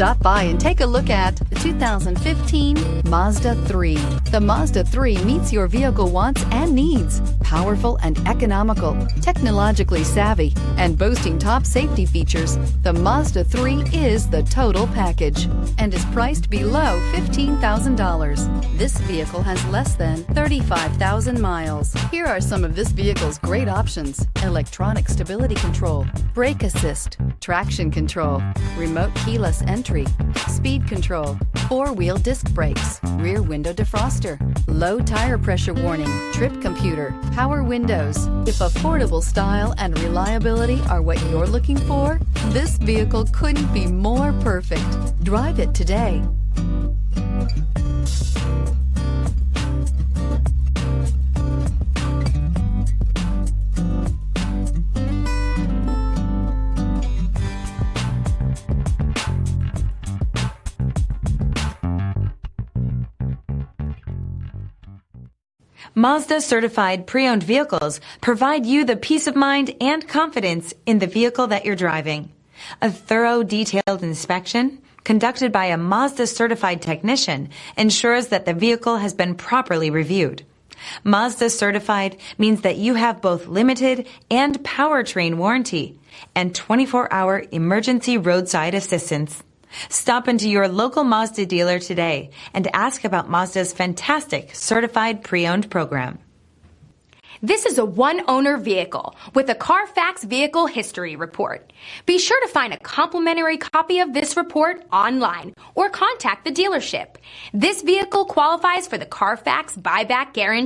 Stop by and take a look at the 2015 Mazda 3. The Mazda 3 meets your vehicle wants and needs. Powerful and economical, technologically savvy, and boasting top safety features, the Mazda 3 is the total package and is priced below $15,000. This vehicle has less than 35,000 miles. Here are some of this vehicle's great options: electronic stability control, brake assist, traction control, remote keyless entry, speed control, four-wheel disc brakes, rear window defroster, low tire pressure warning, trip computer, power windows. If affordable style and reliability are what you're looking for, this vehicle couldn't be more perfect. Drive it today. Mazda certified pre-owned vehicles provide you the peace of mind and confidence in the vehicle that you're driving. A thorough, detailed inspection conducted by a Mazda certified technician ensures that the vehicle has been properly reviewed. Mazda certified means that you have both limited and powertrain warranty and 24-hour emergency roadside assistance. Stop into your local Mazda dealer today and ask about Mazda's fantastic certified pre-owned program. This is a one-owner vehicle with a CARFAX Vehicle History Report. Be sure to find a complimentary copy of this report online or contact the dealership. This vehicle qualifies for the CARFAX Buyback Guarantee.